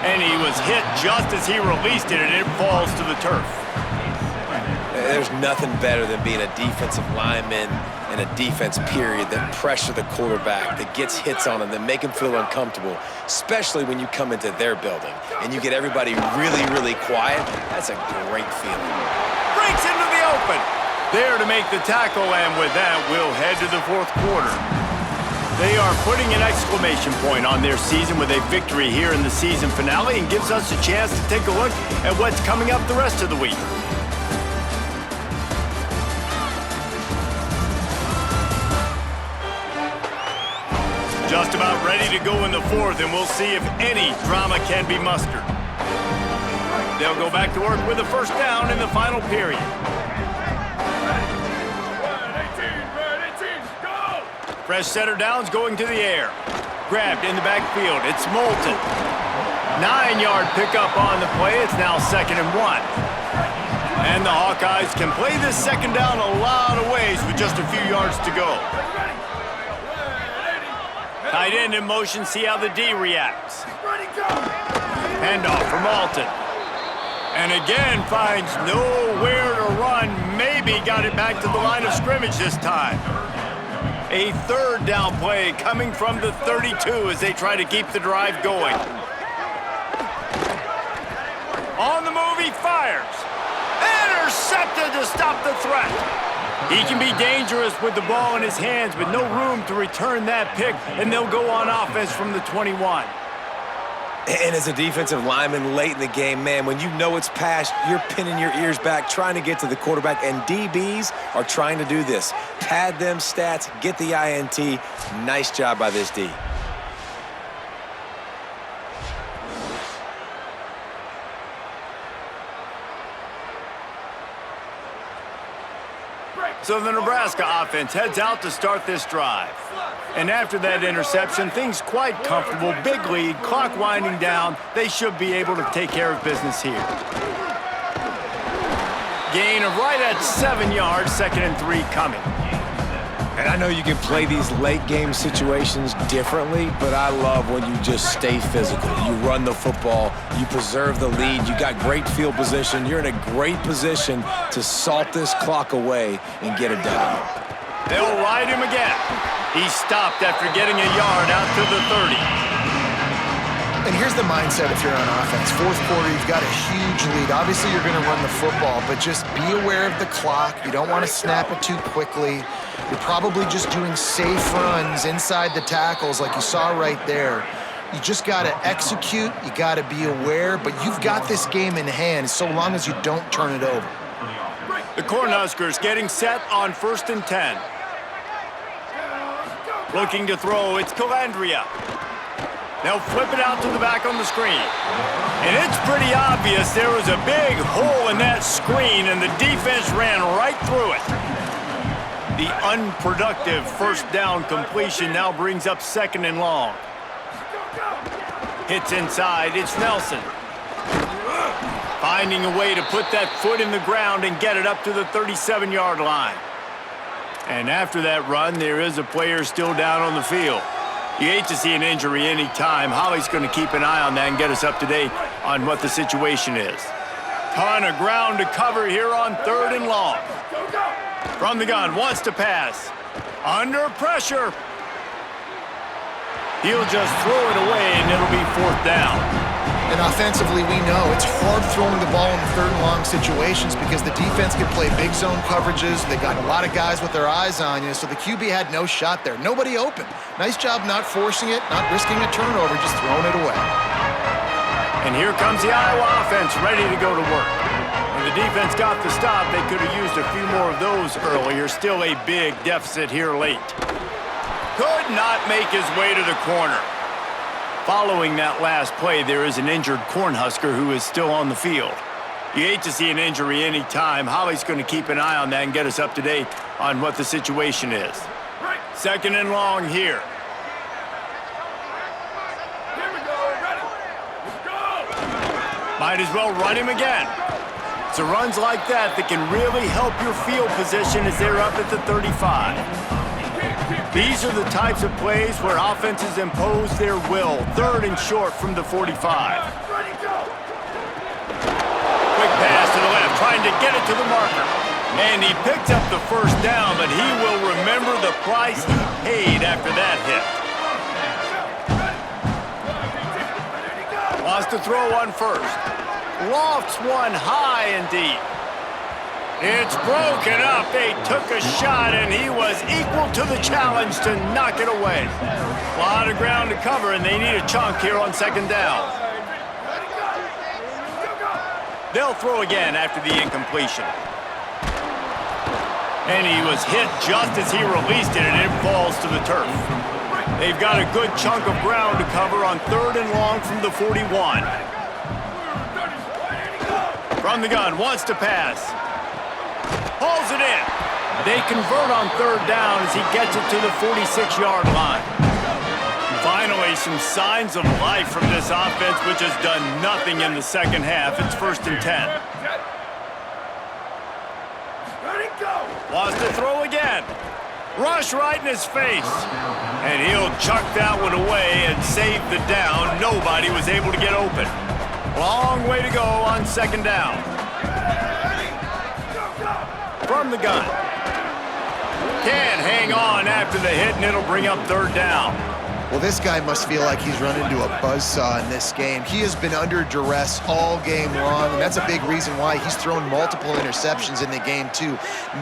And he was hit just as he released it, and it falls to the turf. There's nothing better than being a defensive lineman and a defense period that pressure the quarterback, that gets hits on him, that make him feel uncomfortable, especially when you come into their building and you get everybody really, really quiet. That's a great feeling. Breaks into the open. There to make the tackle, and with that, we'll head to the 4th quarter. They are putting an exclamation point on their season with a victory here in the season finale, and gives us a chance to take a look at what's coming up the rest of the week. Just about ready to go in the 4th, and we'll see if any drama can be mustered. They'll go back to work with a first down in the final period. Fresh setter downs going to the air. Grabbed in the backfield. It's Moulton. 9-yard pickup on the play. It's now 2nd and 1. And the Hawkeyes can play this second down a lot of ways with just a few yards to go. Tight end in motion, see how the D reacts. Handoff for Malton. And again finds nowhere to run. Maybe got it back to the line of scrimmage this time. A 3rd down play coming from the 32 as they try to keep the drive going. On the move, he fires. Intercepted to stop the threat. He can be dangerous with the ball in his hands, but no room to return that pick, and they'll go on offense from the 21. And as a defensive lineman late in the game, man, when you know it's past, you're pinning your ears back, trying to get to the quarterback, and DBs are trying to do this. Pad them stats, get the INT. Nice job by this D. So the Nebraska offense heads out to start this drive. And after that interception, things quite comfortable. Big lead, clock winding down. They should be able to take care of business here. Gain of right at 7 yards, 2nd and 3 coming. And I know you can play these late game situations differently, but I love when you just stay physical. You run the football, you preserve the lead, you got great field position. You're in a great position to salt this clock away and get it done. They'll ride him again. He stopped after getting a yard out to the 30. And here's the mindset if you're on offense. Fourth quarter, you've got a huge lead. Obviously, you're going to run the football, but just be aware of the clock. You don't want to snap it too quickly. You're probably just doing safe runs inside the tackles like you saw right there. You just got to execute. You got to be aware, but you've got this game in hand so long as you don't turn it over. The Cornhuskers getting set on 1st and 10. Looking to throw, it's Calandria. They'll flip it out to the back on the screen. And it's pretty obvious there was a big hole in that screen, and the defense ran right through it. The unproductive first down completion now brings up 2nd and long. Hits inside, it's Nelson. Finding a way to put that foot in the ground and get it up to the 37-yard line. And after that run, there is a player still down on the field. You hate to see an injury any time. Holly's going to keep an eye on that and get us up to date on what the situation is. Ton of ground to cover here on 3rd and long. From the gun, wants to pass. Under pressure. He'll just throw it away, and it'll be 4th down. And offensively, we know it's hard throwing the ball in the 3rd and long situations because the defense can play big zone coverages. They got a lot of guys with their eyes on you, so the QB had no shot there. Nobody open. Nice job not forcing it, not risking a turnover, just throwing it away. And here comes the Iowa offense ready to go to work. When the defense got the stop, they could have used a few more of those earlier. Still a big deficit here late. Could not make his way to the corner. Following that last play, there is an injured Cornhusker who is still on the field. You hate to see an injury any time. Holly's going to keep an eye on that and get us up to date on what the situation is. 2nd and long here. Might as well run him again. It's runs like that that can really help your field position as they're up at the 35. These are the types of plays where offenses impose their will. 3rd and short from the 45. Quick pass to the left, trying to get it to the marker. And he picked up the first down, but he will remember the price he paid after that hit. Wants to throw one first. Lofts one high and deep. It's broken up. They took a shot, and he was equal to the challenge to knock it away. A lot of ground to cover, and they need a chunk here on 2nd down. They'll throw again after the incompletion. And he was hit just as he released it, and it falls to the turf. They've got a good chunk of ground to cover on 3rd and long from the 41. From the gun, wants to pass. Pulls it in. They convert on 3rd down as he gets it to the 46-yard line. Finally, some signs of life from this offense, which has done nothing in the 2nd half. It's 1st and 10. Wants to throw again. Rush right in his face. And he'll chuck that one away and save the down. Nobody was able to get open. Long way to go on 2nd down. From the gun. Can't hang on after the hit, and it'll bring up 3rd down. Well, this guy must feel like he's run into a buzzsaw in this game. He has been under duress all game long, and that's a big reason why he's thrown multiple interceptions in the game, too.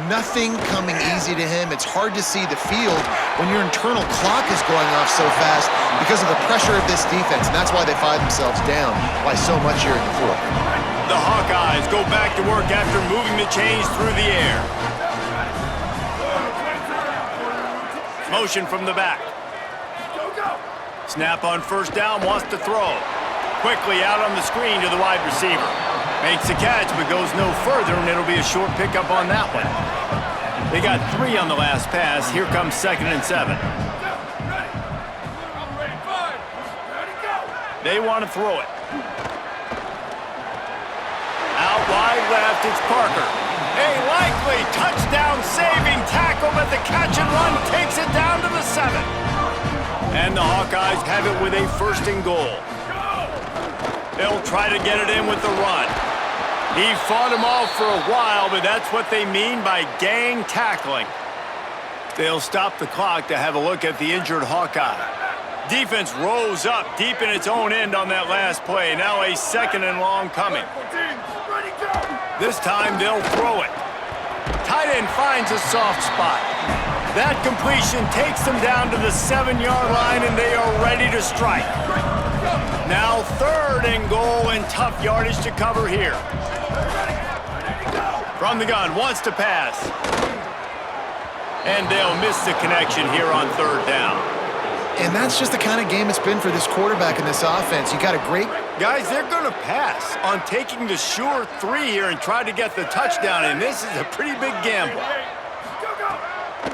Nothing coming easy to him. It's hard to see the field when your internal clock is going off so fast because of the pressure of this defense, and that's why they find themselves down by so much here in the 4th. The Hawkeyes go back to work after moving the chains through the air. Motion from the back. Snap on 1st down, wants to throw. Quickly out on the screen to the wide receiver. Makes the catch, but goes no further, and it'll be a short pickup on that one. They got 3 on the last pass. Here comes 2nd and 7. They want to throw it. Out wide left, it's Parker. A likely touchdown-saving tackle, but the catch and run takes it down to the 7. And the Hawkeyes have it with a 1st and goal. They'll try to get it in with the run. He fought him off for a while, but that's what they mean by gang tackling. They'll stop the clock to have a look at the injured Hawkeye. Defense rose up deep in its own end on that last play. Now a 2nd and long coming. This time they'll throw it. Tight end finds a soft spot. That completion takes them down to the 7-yard line, and they are ready to strike. Now 3rd and goal, and tough yardage to cover here. From the gun, wants to pass. And they'll miss the connection here on 3rd down. And that's just the kind of game it's been for this quarterback in this offense. You got a great... Guys, they're going to pass on taking the sure 3 here and try to get the touchdown, and this is a pretty big gamble.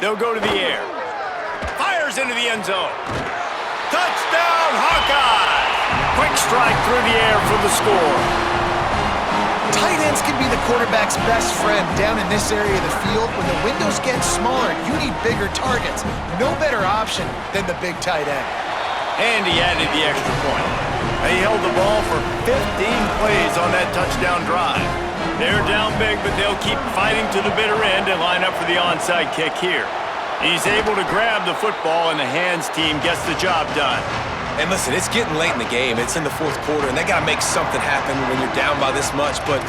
They'll go to the air. Fires into the end zone. Touchdown, Hawkeyes! Quick strike through the air for the score. Tight ends can be the quarterback's best friend down in this area of the field. When the windows get smaller, you need bigger targets. No better option than the big tight end. And he added the extra point. He held the ball for 15 plays on that touchdown drive. They're down big, but they'll keep fighting to the bitter end and line up for the onside kick here. He's able to grab the football, and the hands team gets the job done. And listen, it's getting late in the game. It's in the 4th quarter, and they got to make something happen when you're down by this much. But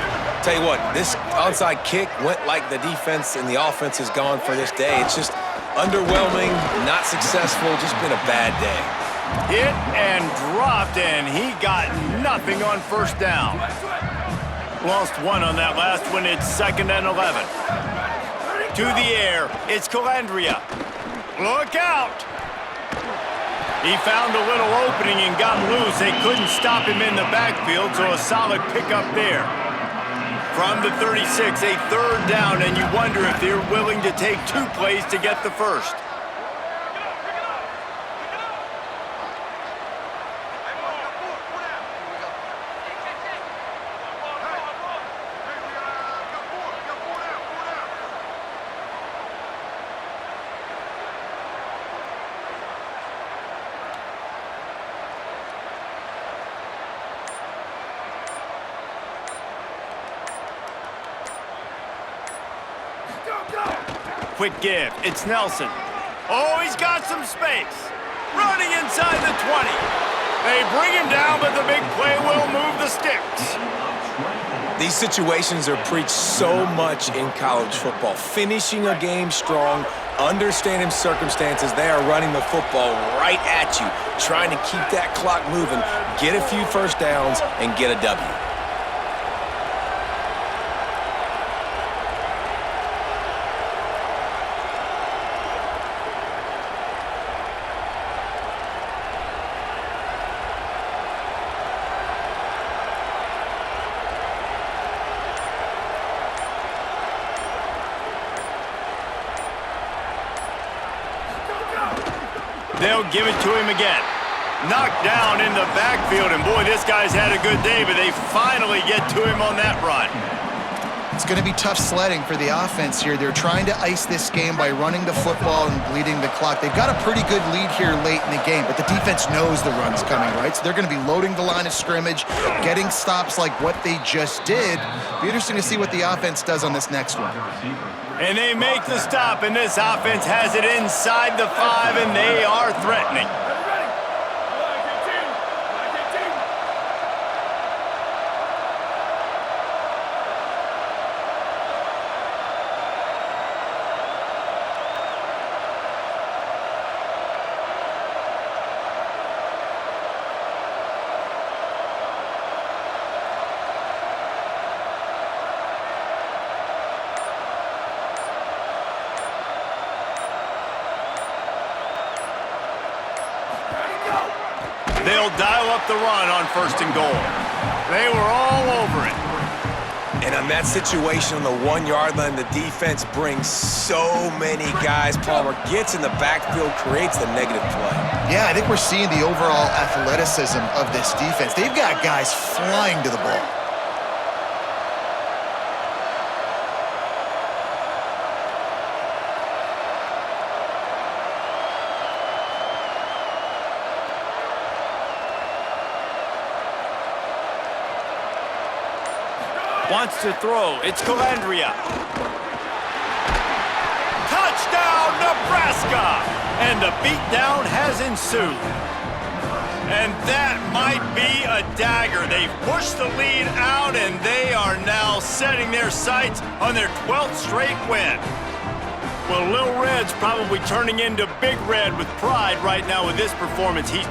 tell you what, this onside kick went like the defense and the offense is gone for this day. It's just underwhelming, not successful, just been a bad day. Hit and dropped, and he got nothing on 1st down. Lost 1 on that last one. It's 2nd and 11. To the air, it's Calandria. Look out! He found a little opening and got loose. They couldn't stop him in the backfield, so a solid pickup there. From the 36, a 3rd down, and you wonder if they're willing to take 2 plays to get the 1st. Quick give. It's Nelson. Oh, he's got some space. Running inside the 20. They bring him down, but the big play will move the sticks. These situations are preached so much in college football. Finishing a game strong, understanding circumstances. They are running the football right at you, trying to keep that clock moving, get a few 1st downs, and get a W. They'll give it to him again. Knocked down in the backfield, and boy, this guy's had a good day, but they finally get to him on that run. It's going to be tough sledding for the offense here. They're trying to ice this game by running the football and bleeding the clock. They've got a pretty good lead here late in the game, but the defense knows the run's coming, right? So they're going to be loading the line of scrimmage, getting stops like what they just did. Be interesting to see what the offense does on this next one. And they make the stop, and this offense has it inside the 5, and they are threatening. They'll dial up the run on 1st and goal. They were all over it. And on that situation on the 1-yard line, the defense brings so many guys. Palmer gets in the backfield, creates the negative play. Yeah, I think we're seeing the overall athleticism of this defense. They've got guys flying to the ball. Wants to throw. It's Calandria. Touchdown, Nebraska! And the beatdown has ensued. And that might be a dagger. They've pushed the lead out, and they are now setting their sights on their 12th straight win. Well, Lil Red's probably turning into Big Red with pride right now with this performance. He's